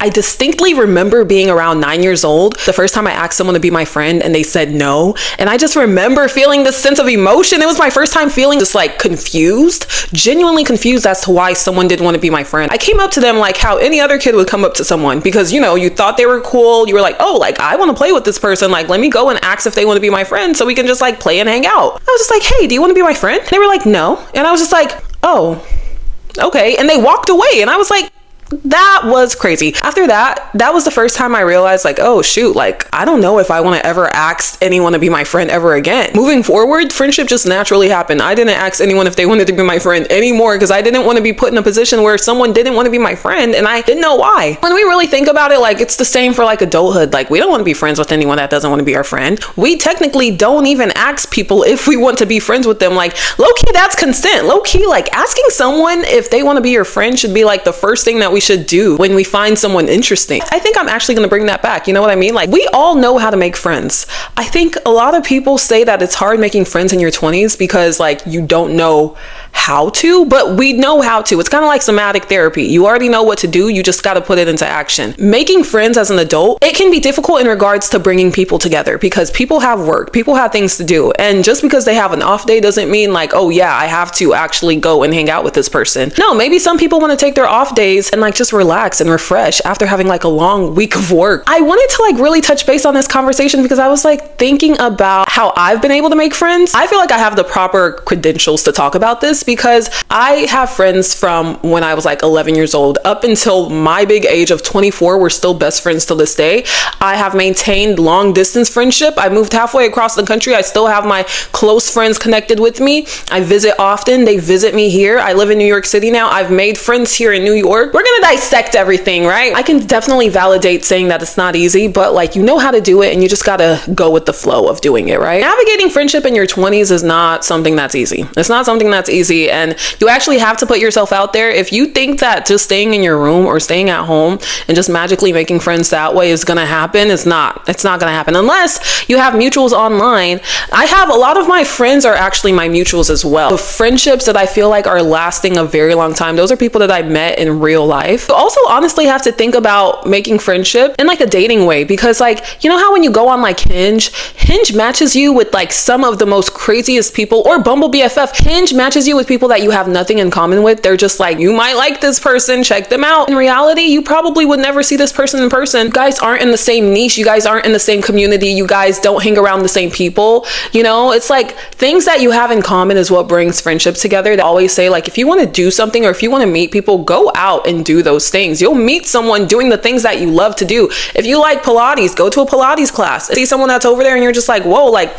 I distinctly remember being around 9 years old the first time I asked someone to be my friend and they said no. And I just remember feeling this sense of emotion. It was my first time feeling just like confused, genuinely confused as to why someone didn't want to be my friend. I came up to them like how any other kid would come up to someone because, you know, you thought they were cool. You were like, oh, like I want to play with this person. Like, let me go and ask if they want to be my friend so we can just like play and hang out. I was just like, hey, do you want to be my friend? And they were like, no. And I was just like, oh, okay. And they walked away and I was like, that was crazy. After that was the first time I realized like, oh shoot, like I don't know if I want to ever ask anyone to be my friend ever again. Moving forward, friendship just naturally happened. I didn't ask anyone if they wanted to be my friend anymore because I didn't want to be put in a position where someone didn't want to be my friend and I didn't know why. When we really think about it, like it's the same for like adulthood. Like we don't want to be friends with anyone that doesn't want to be our friend. We technically don't even ask people if we want to be friends with them. Like low-key, that's consent. Low-key, like asking someone if they want to be your friend should be like the first thing that we should do when we find someone interesting. I think I'm actually going to bring that back. You know what I mean? Like we all know how to make friends. I think a lot of people say that it's hard making friends in your 20s because like you don't know how to, but we know how to. It's kind of like somatic therapy. You already know what to do. You just got to put it into action. Making friends as an adult, it can be difficult in regards to bringing people together because people have work, people have things to do. And just because they have an off day doesn't mean like, oh yeah, I have to actually go and hang out with this person. No, maybe some people want to take their off days and like just relax and refresh after having like a long week of work. I wanted to like really touch base on this conversation because I was like thinking about how I've been able to make friends. I feel like I have the proper credentials to talk about this because I have friends from when I was like 11 years old up until my big age of 24. We're still best friends to this day. I have maintained long distance friendship. I moved halfway across the country. I still have my close friends connected with me. I visit often. They visit me here. I live in New York City now. I've made friends here in New York. We're gonna dissect everything, right? I can definitely validate saying that it's not easy, but like you know how to do it and you just gotta go with the flow of doing it, right? Navigating friendship in your 20s is not something that's easy. It's not something that's easy, and you actually have to put yourself out there. If you think that just staying in your room or staying at home and just magically making friends that way is gonna happen, it's not gonna happen unless you have mutuals online. I have a lot of my friends are actually my mutuals as well. The friendships that I feel like are lasting a very long time, those are people that I met in real life. You also honestly have to think about making friendship in like a dating way because like, you know how when you go on like Hinge matches you with like some of the most craziest people, or Bumble BFF, Hinge matches you with people that you have nothing in common with. They're just like, you might like this person, check them out. In reality, you probably would never see this person in person. You guys aren't in the same niche. You guys aren't in the same community. You guys don't hang around the same people. You know, it's like things that you have in common is what brings friendships together. They always say like, if you want to do something or if you want to meet people, go out and do those things. You'll meet someone doing the things that you love to do. If you like Pilates, go to a Pilates class. See someone that's over there and you're just like, whoa, like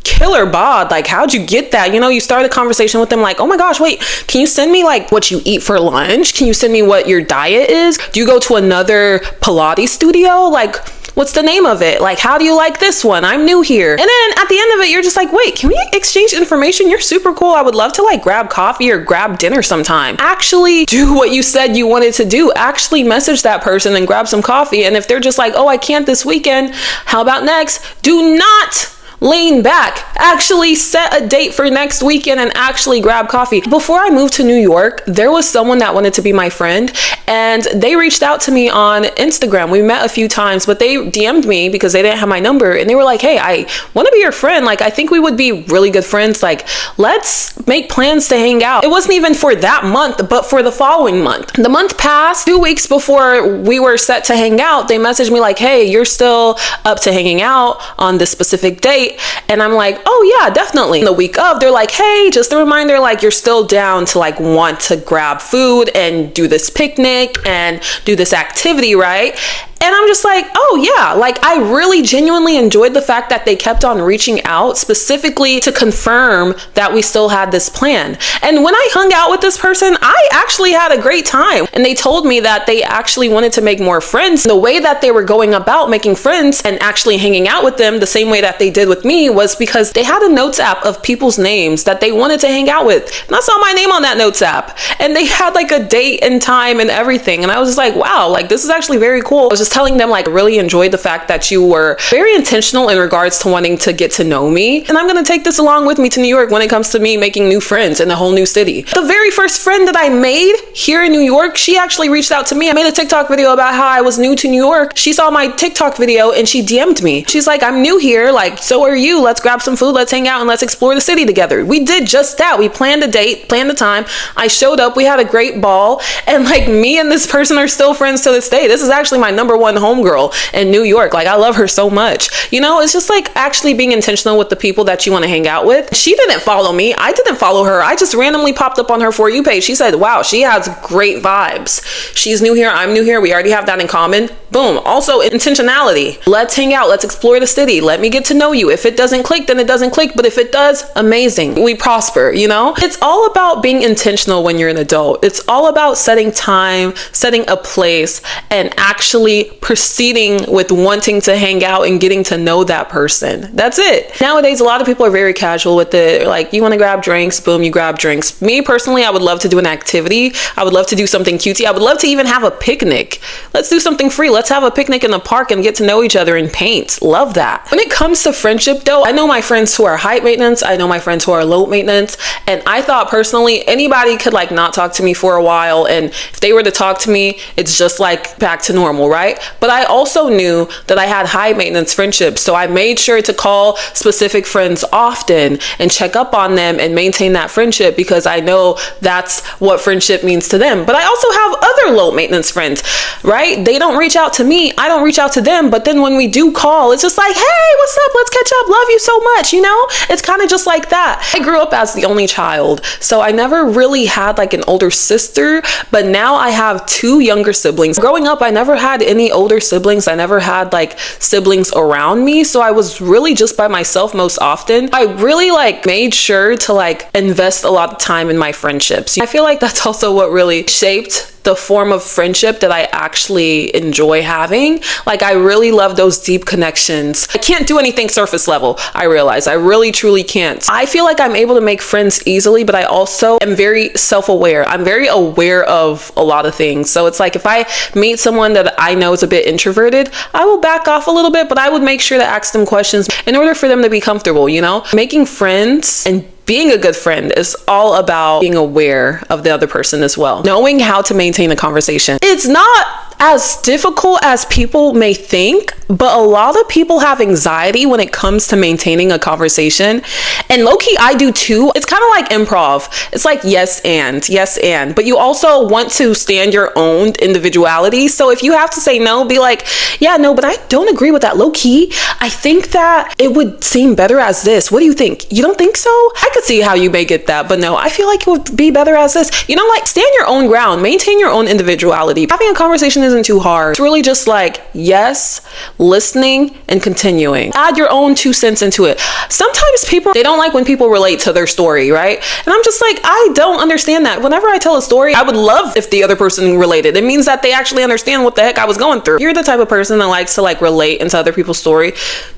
killer bod, like how'd you get that? You know, you start a conversation with them like, oh my gosh, wait, can you send me like what you eat for lunch? Can you send me what your diet is? Do you go to another Pilates studio? Like, what's the name of it? Like, how do you like this one? I'm new here. And then at the end of it, you're just like, wait, can we exchange information? You're super cool. I would love to like grab coffee or grab dinner sometime. Actually do what you said you wanted to do. Actually message that person and grab some coffee. And if they're just like, oh, I can't this weekend, how about next? Do not lean back. Actually set a date for next weekend and actually grab coffee. Before I moved to New York, there was someone that wanted to be my friend and they reached out to me on Instagram. We met a few times, but they DM'd me because they didn't have my number and they were like, hey, I want to be your friend. Like, I think we would be really good friends. Like, let's make plans to hang out. It wasn't even for that month, but for the following month. The month passed. 2 weeks before we were set to hang out, they messaged me like, hey, you're still up to hanging out on this specific date? And I'm like, oh yeah, definitely. The week of, they're like, hey, just a reminder, like you're still down to like want to grab food and do this picnic and do this activity, right? And I'm just like, oh yeah, like I really genuinely enjoyed the fact that they kept on reaching out specifically to confirm that we still had this plan. And when I hung out with this person, I actually had a great time. And they told me that they actually wanted to make more friends. The way that they were going about making friends and actually hanging out with them the same way that they did with me was because they had a notes app of people's names that they wanted to hang out with. And I saw my name on that notes app. And they had like a date and time and everything. And I was just like, wow, like this is actually very cool. I was just telling them like, really enjoyed the fact that you were very intentional in regards to wanting to get to know me. And I'm going to take this along with me to New York when it comes to me making new friends in a whole new city. The very first friend that I made here in New York, she actually reached out to me. I made a TikTok video about how I was new to New York. She saw my TikTok video and she DM'd me. She's like, I'm new here. Like, so are you. Let's grab some food. Let's hang out and let's explore the city together. We did just that. We planned a date, planned the time. I showed up. We had a great ball. And like, me and this person are still friends to this day. This is actually my number one homegirl in New York. Like, I love her so much. You know, it's just like actually being intentional with the people that you want to hang out with. She didn't follow me. I didn't follow her. I just randomly popped up on her For You page. She said, wow, she has great vibes. She's new here. I'm new here. We already have that in common. Boom. Also, intentionality. Let's hang out. Let's explore the city. Let me get to know you. If it doesn't click, then it doesn't click. But if it does, amazing. We prosper, you know? It's all about being intentional when you're an adult. It's all about setting time, setting a place, and actually proceeding with wanting to hang out and getting to know that person. That's it. Nowadays, a lot of people are very casual with it. Like, you want to grab drinks, boom, you grab drinks. Me personally, I would love to do an activity. I would love to do something cutesy. I would love to even have a picnic. Let's do something free. Let's have a picnic in the park and get to know each other and paint. Love that. When it comes to friendship though, I know my friends who are high maintenance. I know my friends who are low maintenance. And I thought personally, anybody could like not talk to me for a while. And if they were to talk to me, it's just like back to normal, right? But I also knew that I had high maintenance friendships. So I made sure to call specific friends often and check up on them and maintain that friendship because I know that's what friendship means to them. But I also have other low maintenance friends, right? They don't reach out to me. I don't reach out to them. But then when we do call, it's just like, hey, what's up? Let's catch up. Love you so much. You know, it's kind of just like that. I grew up as the only child. So I never really had like an older sister, but now I have two younger siblings. Growing up, I never had any older siblings. I never had like siblings around me. So I was really just by myself most often. I really like made sure to like invest a lot of time in my friendships. I feel like that's also what really shaped the form of friendship that I actually enjoy having. Like, I really love those deep connections. I can't do anything surface level. I realize I really truly can't. I feel like I'm able to make friends easily, but I also am very self-aware. I'm very aware of a lot of things. So it's like if I meet someone that I know is a bit introverted, I will back off a little bit, but I would make sure to ask them questions in order for them to be comfortable, you know? Making friends and being a good friend is all about being aware of the other person as well. Knowing how to maintain a conversation. It's not as difficult as people may think, but a lot of people have anxiety when it comes to maintaining a conversation. And low-key, I do too. It's kind of like improv. It's like yes and, but you also want to stand your own individuality. So if you have to say no, be like, yeah, no, but I don't agree with that. Low-key, I think that it would seem better as this. What do you think? You don't think so? I could see how you may get that, but no, I feel like it would be better as this. You know, like stand your own ground, maintain your own individuality. Having a conversation isn't too hard. It's really just like yes, listening, and continuing. Add your own 2 cents into it. Sometimes people, they don't like when people relate to their story, right? And I'm just like, I don't understand that. Whenever I tell a story, I would love if the other person related. It means that they actually understand what the heck I was going through. You're the type of person that likes to like relate into other people's story,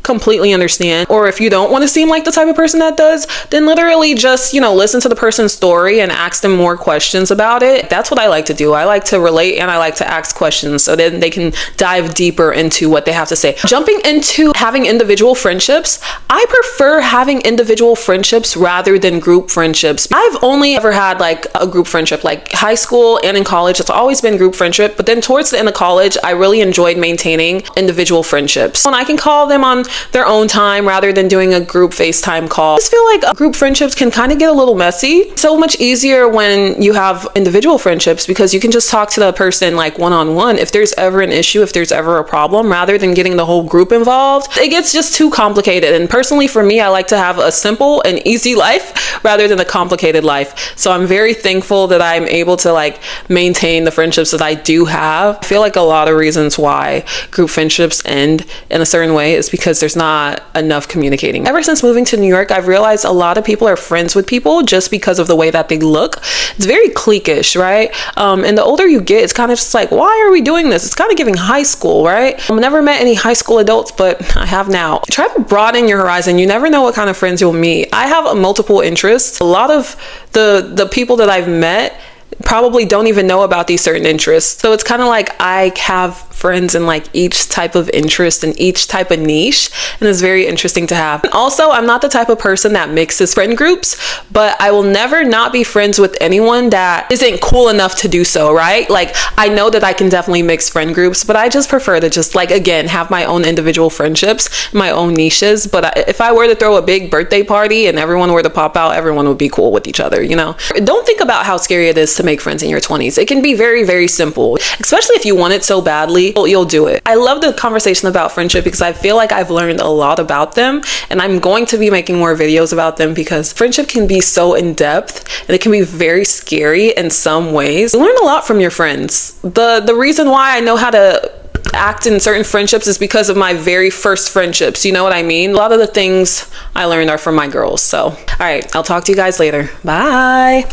completely understand. Or if you don't want to seem like the type of person that does, then literally just, you know, listen to the person's story and ask them more questions about it. That's what I like to do. I like to relate and I like to ask questions so then they can dive deeper into what they have to say. Jumping into having individual friendships, I prefer having individual friendships rather than group friendships. I've only ever had like a group friendship, like high school and in college. It's always been group friendship. But then towards the end of college, I really enjoyed maintaining individual friendships. And I can call them on their own time rather than doing a group FaceTime call. I just feel like group friendships can kind of get a little messy. So much easier when you have individual friendships because you can just talk to the person like one-on-one if there's ever an issue, if there's ever a problem, rather than getting the whole group involved. It gets just too complicated. And personally for me, I like to have a simple and easy life rather than a complicated life. So I'm very thankful that I'm able to like maintain the friendships that I do have. I feel like a lot of reasons why group friendships end in a certain way is because there's not enough communicating. Ever since moving to New York, I've realized a lot of people are friends with people just because of the way that they look. It's very cliquish, right? And the older you get, it's kind of just like, why are we doing this? It's kind of giving high school, right? I've never met any high school adults, but I have now. Try to broaden your horizon. You never know what kind of friends you'll meet. I have multiple interests. A lot of the people that I've met probably don't even know about these certain interests. So it's kind of like I have friends in like each type of interest and each type of niche, and it's very interesting to have. And also, I'm not the type of person that mixes friend groups, but I will never not be friends with anyone that isn't cool enough to do so, right? Like, I know that I can definitely mix friend groups, but I just prefer to just like, again, have my own individual friendships, my own niches. But if I were to throw a big birthday party and everyone were to pop out, everyone would be cool with each other, you know? Don't think about how scary it is to make friends in your 20s. It can be very, very simple, especially if you want it so badly, you'll do it. I love the conversation about friendship because I feel like I've learned a lot about them, and I'm going to be making more videos about them because friendship can be so in depth and it can be very scary in some ways. You learn a lot from your friends. The reason why I know how to act in certain friendships is because of my very first friendships. You know what I mean? A lot of the things I learned are from my girls. So, all right, I'll talk to you guys later. Bye.